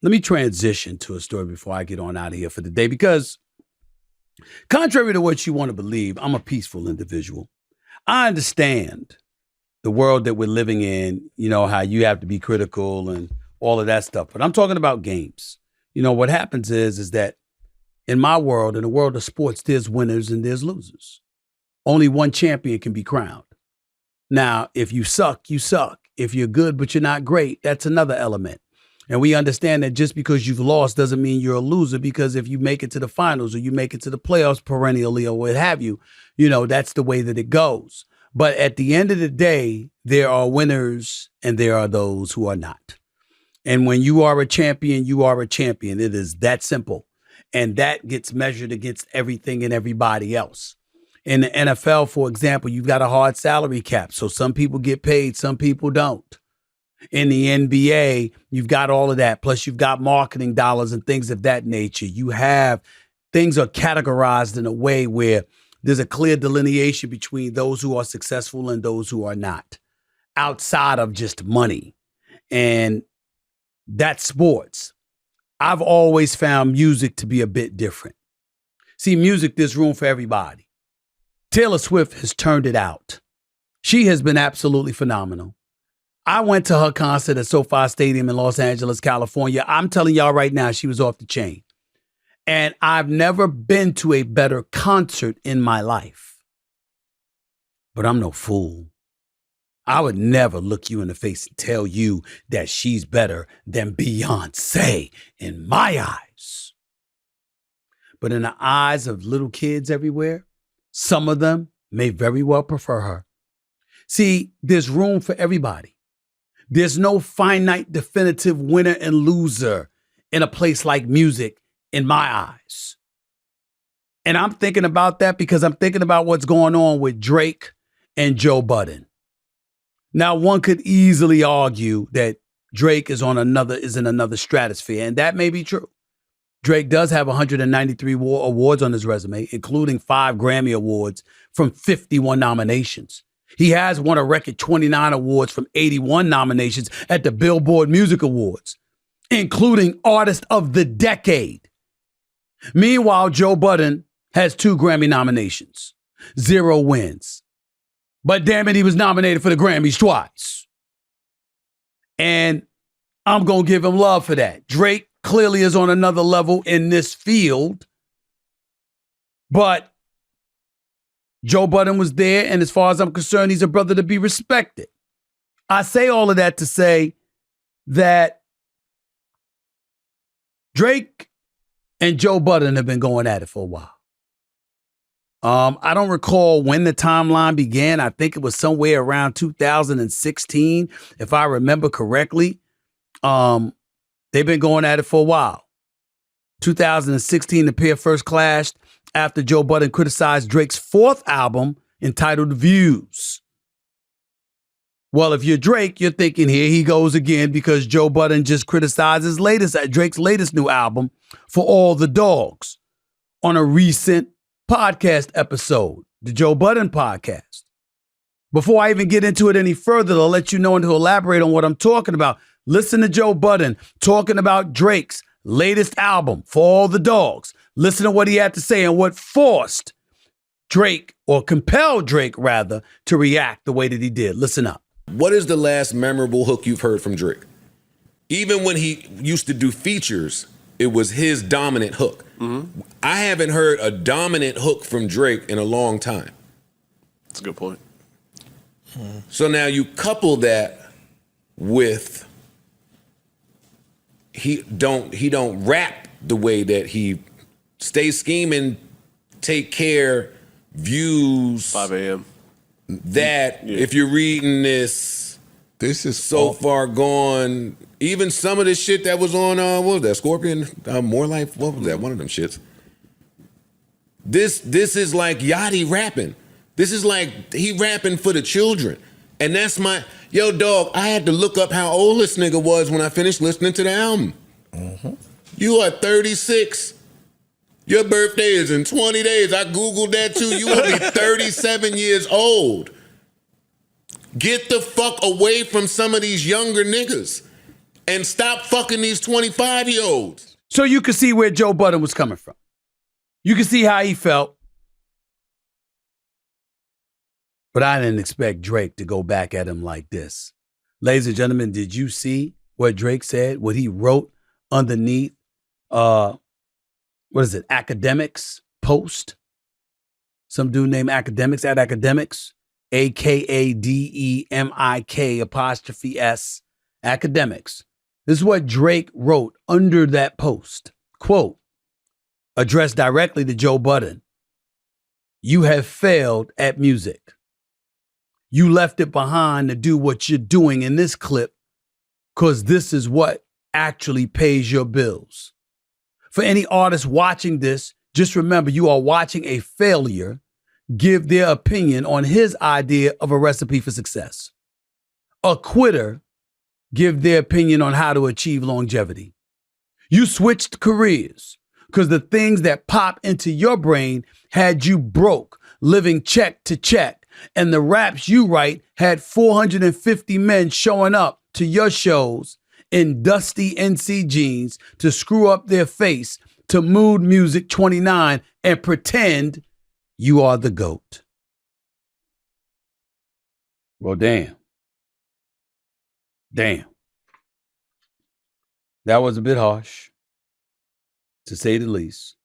let me transition to a story before I get on out of here for the day, because contrary to what you want to believe, I'm a peaceful individual. I understand the world that we're living in, how you have to be critical and all of that stuff. But I'm talking about games. What happens is that in my world, in the world of sports, there's winners and there's losers. Only one champion can be crowned. Now, if you suck, you suck. If you're good but you're not great, that's another element. And we understand that just because you've lost doesn't mean you're a loser, because if you make it to the finals or you make it to the playoffs perennially or what have you, that's the way that it goes. But at the end of the day, there are winners and there are those who are not. And when you are a champion, you are a champion. It is that simple. And that gets measured against everything and everybody else. In the NFL, for example, you've got a hard salary cap. So some people get paid, some people don't. In the NBA, you've got all of that. Plus, you've got marketing dollars and things of that nature. Things are categorized in a way where there's a clear delineation between those who are successful and those who are not, outside of just money. And that's sports. I've always found music to be a bit different. See, music, there's room for everybody. Taylor Swift has turned it out. She has been absolutely phenomenal. I went to her concert at SoFi Stadium in Los Angeles, California. I'm telling y'all right now, she was off the chain. And I've never been to a better concert in my life. But I'm no fool. I would never look you in the face and tell you that she's better than Beyonce in my eyes. But in the eyes of little kids everywhere, some of them may very well prefer her. See, there's room for everybody. There's no finite, definitive winner and loser in a place like music, in my eyes. And I'm thinking about that because I'm thinking about what's going on with Drake and Joe Budden. Now, one could easily argue that Drake is in another stratosphere, and that may be true. Drake does have 193 awards on his resume, including 5 Grammy Awards from 51 nominations. He has won a record 29 awards from 81 nominations at the Billboard Music Awards, including Artist of the Decade. Meanwhile, Joe Budden has 2 Grammy nominations, 0 wins. But damn it, he was nominated for the Grammys twice. And I'm going to give him love for that. Drake clearly is on another level in this field. But Joe Budden was there, and as far as I'm concerned, he's a brother to be respected. I say all of that to say that Drake and Joe Budden have been going at it for a while. I don't recall when the timeline began. I think it was somewhere around 2016, if I remember correctly. They've been going at it for a while. 2016, the pair first clashed after Joe Budden criticized Drake's 4th album entitled Views. Well, if you're Drake, you're thinking, here he goes again, because Joe Budden just criticized Drake's latest new album, For All the Dogs, on a recent podcast episode, the Joe Budden podcast. Before I even get into it any further, to let you know and to elaborate on what I'm talking about, listen to Joe Budden talking about Drake's latest album, For All the Dogs. Listen to what he had to say and what forced Drake, or compelled Drake rather, to react the way that he did. Listen up. What is the last memorable hook you've heard from Drake? Even when he used to do features, it was his dominant hook. Mm-hmm. I haven't heard a dominant hook from Drake in a long time. That's a good point. Mm-hmm. So now you couple that with he don't rap the way that he stays scheming, take care, views. 5 a.m. That if you're reading this is so far gone. Even some of the shit that was on, what was that, Scorpion? More Life, what was that? One of them shits. This is like Yachty rapping. This is like he rapping for the children. And that's yo, dog, I had to look up how old this nigga was when I finished listening to the album. Mm-hmm. You are 36. Your birthday is in 20 days. I Googled that too. You only 37 years old. Get the fuck away from some of these younger niggas. and stop fucking these 25-year-olds. So you can see where Joe Budden was coming from. You can see how he felt. But I didn't expect Drake to go back at him like this. Ladies and gentlemen, did you see what Drake said? What he wrote underneath, Academics post? Some dude named Academics at Academics, AKADEMIK''S, Academics. This is what Drake wrote under that post. Quote, addressed directly to Joe Budden. You have failed at music. You left it behind to do what you're doing in this clip because this is what actually pays your bills. For any artist watching this, just remember you are watching a failure give their opinion on his idea of a recipe for success. A quitter give their opinion on how to achieve longevity. You switched careers because the things that pop into your brain had you broke, living check to check, and the raps you write had 450 men showing up to your shows in dusty NC jeans to screw up their face to Mood Music 29 and pretend you are the GOAT. Well, damn. That was a bit harsh, to say the least.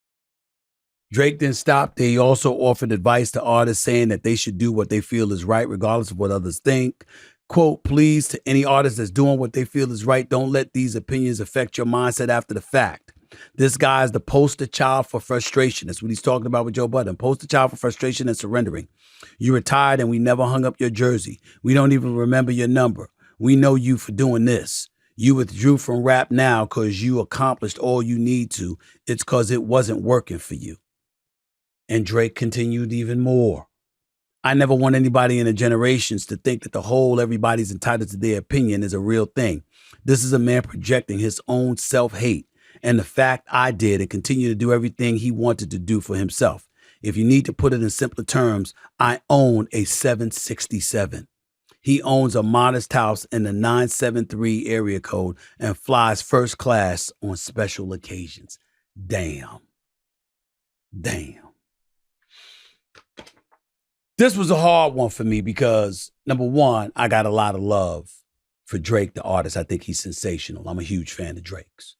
Drake didn't stop there. He also offered advice to artists saying that they should do what they feel is right, regardless of what others think. Quote, please, to any artist that's doing what they feel is right, don't let these opinions affect your mindset after the fact. This guy is the poster child for frustration. That's what he's talking about with Joe Budden. Poster child for frustration and surrendering. You retired and we never hung up your jersey. We don't even remember your number. We know you for doing this. You withdrew from rap now because you accomplished all you need to. It's because it wasn't working for you. And Drake continued even more. I never want anybody in the generations to think that the whole everybody's entitled to their opinion is a real thing. This is a man projecting his own self-hate and the fact I did and continue to do everything he wanted to do for himself. If you need to put it in simpler terms, I own a 767. He owns a modest house in the 973 area code and flies first class on special occasions. Damn. This was a hard one for me because, number one, I got a lot of love for Drake, the artist. I think he's sensational. I'm a huge fan of Drake's.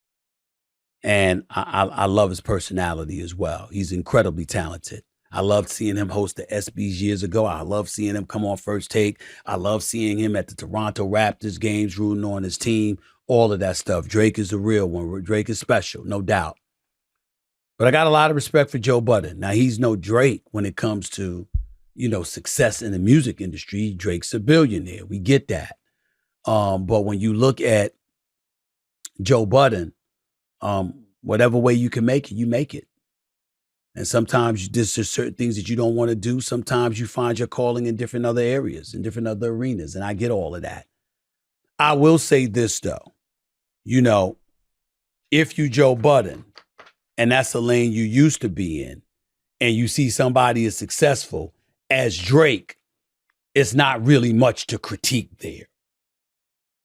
And I love his personality as well. He's incredibly talented. I loved seeing him host the ESPYs years ago. I love seeing him come on First Take. I love seeing him at the Toronto Raptors games, rooting on his team, all of that stuff. Drake is the real one. Drake is special, no doubt. But I got a lot of respect for Joe Budden. Now, he's no Drake when it comes to, success in the music industry. Drake's a billionaire. We get that. But when you look at Joe Budden, whatever way you can make it, you make it. And sometimes there's just certain things that you don't want to do. Sometimes you find your calling in different other areas, in different other arenas. And I get all of that. I will say this, though. If you Joe Budden, and that's the lane you used to be in, and you see somebody is successful as Drake, it's not really much to critique there.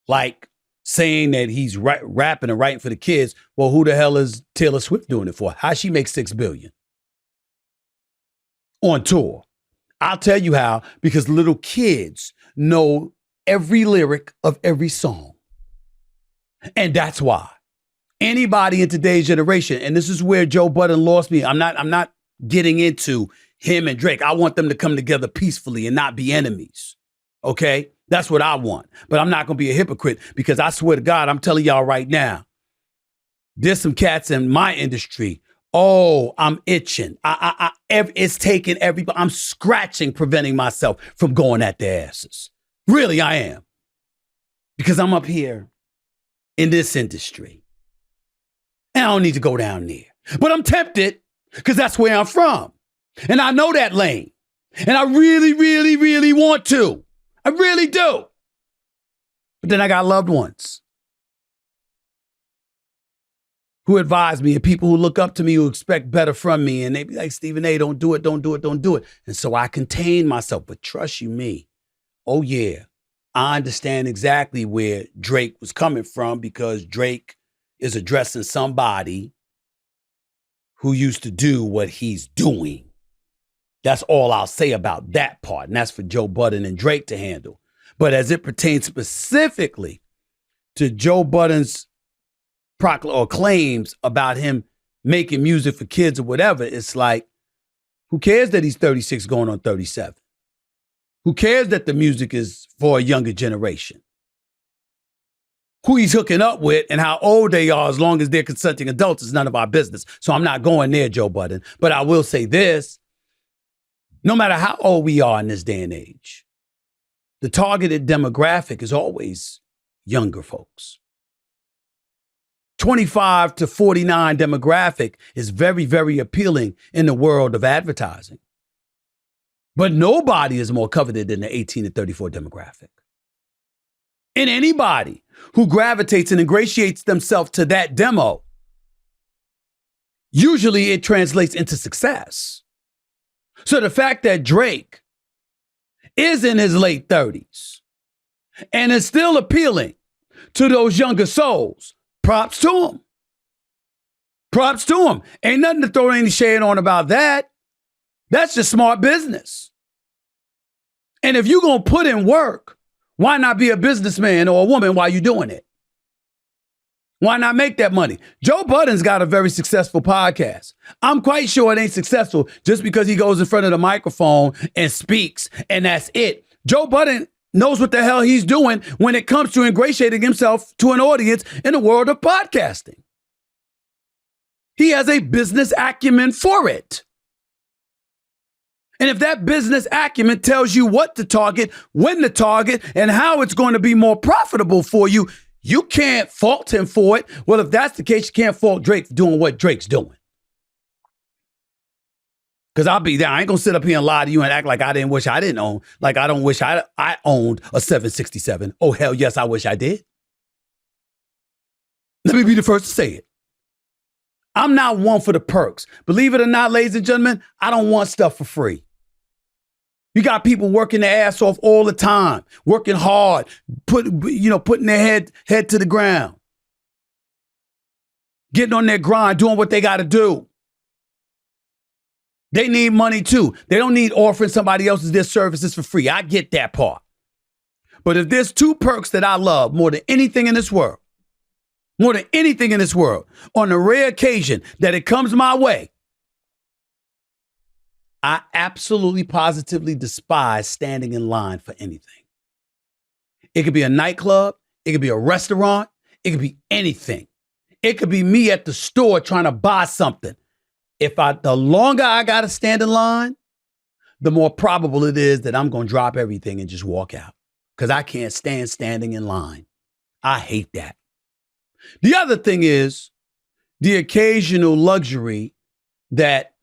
Like saying that he's rapping and writing for the kids. Well, who the hell is Taylor Swift doing it for? How'd she make $6 billion? On tour. I'll tell you how, because little kids know every lyric of every song. And that's why. Anybody in today's generation, and this is where Joe Budden lost me. I'm not getting into him and Drake. I want them to come together peacefully and not be enemies. Okay? That's what I want. But I'm not going to be a hypocrite because I swear to God, I'm telling y'all right now, there's some cats in my industry. Oh, I'm itching. It's taking everybody. I'm scratching, preventing myself from going at their asses. Really, I am. Because I'm up here in this industry. And I don't need to go down there. But I'm tempted because that's where I'm from. And I know that lane. And I really, really, really want to. I really do. But then I got loved ones who advise me and people who look up to me who expect better from me. And they be like, Stephen A., don't do it, don't do it, don't do it. And so I contain myself. But trust you me, oh yeah, I understand exactly where Drake was coming from because Drake is addressing somebody who used to do what he's doing. That's all I'll say about that part. And that's for Joe Budden and Drake to handle. But as it pertains specifically to Joe Budden's claims about him making music for kids or whatever, it's like, who cares that he's 36 going on 37? Who cares that the music is for a younger generation? Who he's hooking up with and how old they are, as long as they're consenting adults, is none of our business. So I'm not going there, Joe Budden. But I will say this. No matter how old we are in this day and age, the targeted demographic is always younger folks. 25 to 49 demographic is very, very appealing in the world of advertising. But nobody is more coveted than the 18 to 34 demographic. And anybody who gravitates and ingratiates themselves to that demo, usually it translates into success. So the fact that Drake is in his late 30s and is still appealing to those younger souls, props to him. Props to him. Ain't nothing to throw any shade on about that. That's just smart business. And if you're going to put in work, why not be a businessman or a woman while you're doing it? Why not make that money? Joe Budden's got a very successful podcast. I'm quite sure it ain't successful just because he goes in front of the microphone and speaks, and that's it. Joe Budden knows what the hell he's doing when it comes to ingratiating himself to an audience in the world of podcasting. He has a business acumen for it. And if that business acumen tells you what to target, when to target, and how it's going to be more profitable for you, you can't fault him for it. Well, if that's the case, you can't fault Drake for doing what Drake's doing. Because I'll be there. I ain't going to sit up here and lie to you and act like I didn't wish I didn't own. Like I don't wish I owned a 767. Oh, hell yes, I wish I did. Let me be the first to say it. I'm not one for the perks. Believe it or not, ladies and gentlemen, I don't want stuff for free. You got people working their ass off all the time, working hard, putting their head to the ground, getting on their grind, doing what they got to do. They need money too. They don't need offering somebody else's their services for free. I get that part. But if there's two perks that I love more than anything in this world, on the rare occasion that it comes my way, I absolutely positively despise standing in line for anything. It could be a nightclub. It could be a restaurant. It could be anything. It could be me at the store trying to buy something. The longer I got to stand in line, the more probable it is that I'm going to drop everything and just walk out because I can't stand standing in line. I hate that. The other thing is the occasional luxury that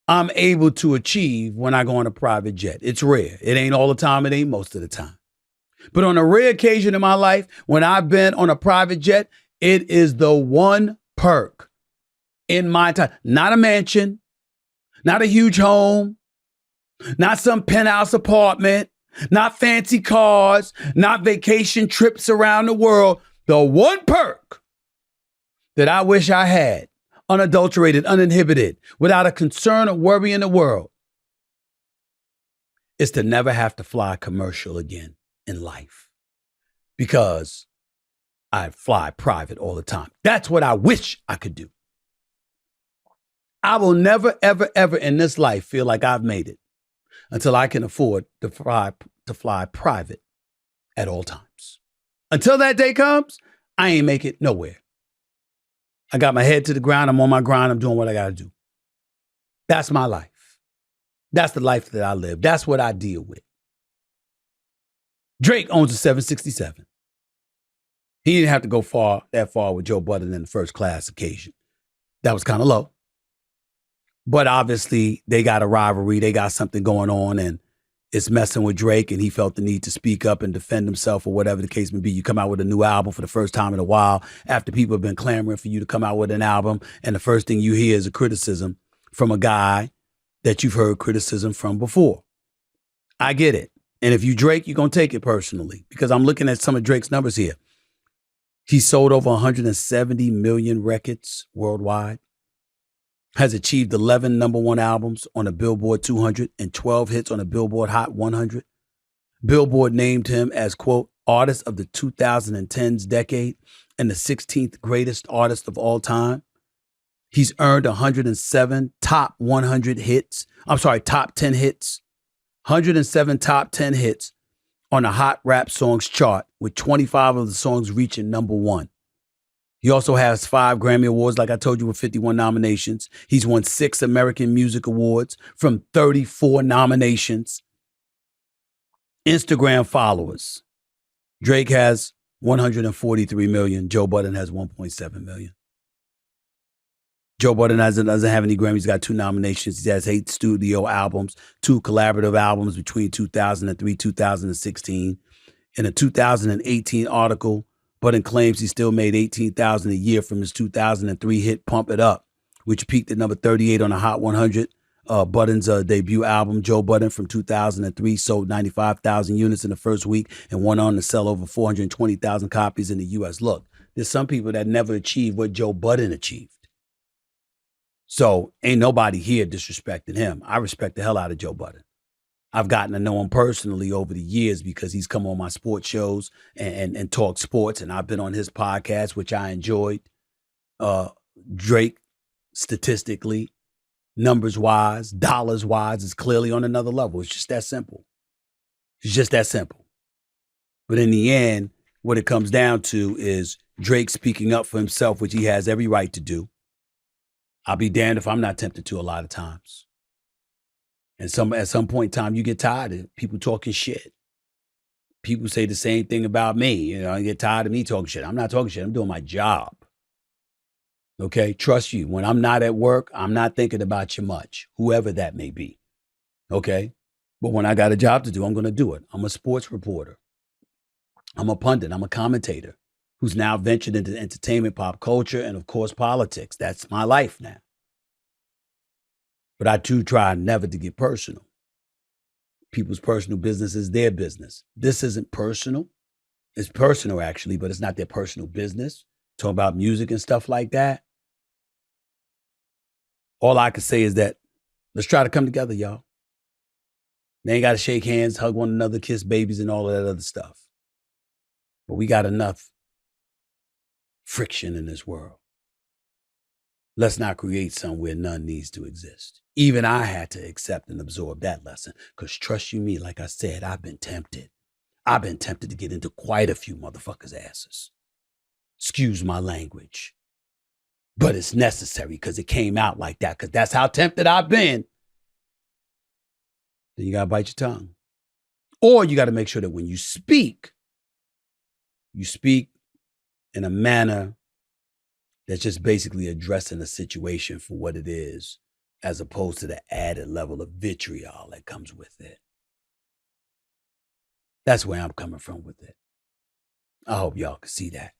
I'm able to achieve when I go on a private jet. It's rare. It ain't all the time. It ain't most of the time. But on a rare occasion in my life, when I've been on a private jet, it is the one perk in my time. Not a mansion, not a huge home, not some penthouse apartment, not fancy cars, not vacation trips around the world. The one perk that I wish I had, unadulterated, uninhibited, without a concern or worry in the world, is to never have to fly commercial again in life because I fly private all the time. That's what I wish I could do. I will never, ever, ever in this life feel like I've made it until I can afford to fly private at all times. Until that day comes, I ain't make it nowhere. I got my head to the ground. I'm on my grind. I'm doing what I got to do. That's my life. That's the life that I live. That's what I deal with. Drake owns a 767. He didn't have to go that far with Joe Budden in the first class occasion. That was kind of low. But obviously, they got a rivalry. They got something going on, and it's messing with Drake, and he felt the need to speak up and defend himself or whatever the case may be. You come out with a new album for the first time in a while after people have been clamoring for you to come out with an album, and the first thing you hear is a criticism from a guy that you've heard criticism from before. I get it. And if you Drake, you're going to take it personally because I'm looking at some of Drake's numbers here. He sold over 170 million records worldwide, has achieved 11 number one albums on the Billboard 200 and 12 hits on the Billboard Hot 100. Billboard named him as, quote, artist of the 2010s decade and the 16th greatest artist of all time. He's earned 107 top 100 hits. Top 10 hits. 107 top 10 hits on the Hot Rap Songs chart, with 25 of the songs reaching number one. He also has 5 Grammy Awards, like I told you, with 51 nominations. He's won 6 American Music Awards from 34 nominations. Instagram followers. Drake has 143 million. Joe Budden has 1.7 million. Joe Budden doesn't have any Grammys. He's got 2 nominations. He has 8 studio albums, 2 collaborative albums between 2003, 2016. In a 2018 article, Budden claims he still made $18,000 a year from his 2003 hit Pump It Up, which peaked at number 38 on the Hot 100. Budden's debut album, Joe Budden, from 2003, sold 95,000 units in the first week and went on to sell over 420,000 copies in the U.S. Look, there's some people that never achieved what Joe Budden achieved. So ain't nobody here disrespecting him. I respect the hell out of Joe Budden. I've gotten to know him personally over the years because he's come on my sports shows and talked sports, and I've been on his podcast, which I enjoyed. Drake, statistically, numbers-wise, dollars-wise, is clearly on another level. It's just that simple. It's just that simple. But in the end, what it comes down to is Drake speaking up for himself, which he has every right to do. I'll be damned if I'm not tempted to a lot of times. And at some point in time, you get tired of people talking shit. People say the same thing about me. You know, I get tired of me talking shit. I'm not talking shit. I'm doing my job. Okay? Trust you. When I'm not at work, I'm not thinking about you much, whoever that may be. Okay? But when I got a job to do, I'm going to do it. I'm a sports reporter. I'm a pundit. I'm a commentator who's now ventured into entertainment, pop culture, and of course, politics. That's my life now. But I too try never to get personal. People's personal business is their business. This isn't personal. It's personal, actually, but it's not their personal business. Talk about music and stuff like that. All I can say is that let's try to come together, y'all. They ain't got to shake hands, hug one another, kiss babies, and all of that other stuff. But we got enough friction in this world. Let's not create somewhere none needs to exist. Even I had to accept and absorb that lesson. Because trust you me, like I said, I've been tempted. I've been tempted to get into quite a few motherfuckers' asses. Excuse my language. But it's necessary because it came out like that. Because that's how tempted I've been. Then you got to bite your tongue. Or you got to make sure that when you speak in a manner that's just basically addressing the situation for what it is, as opposed to the added level of vitriol that comes with it. That's where I'm coming from with it. I hope y'all can see that.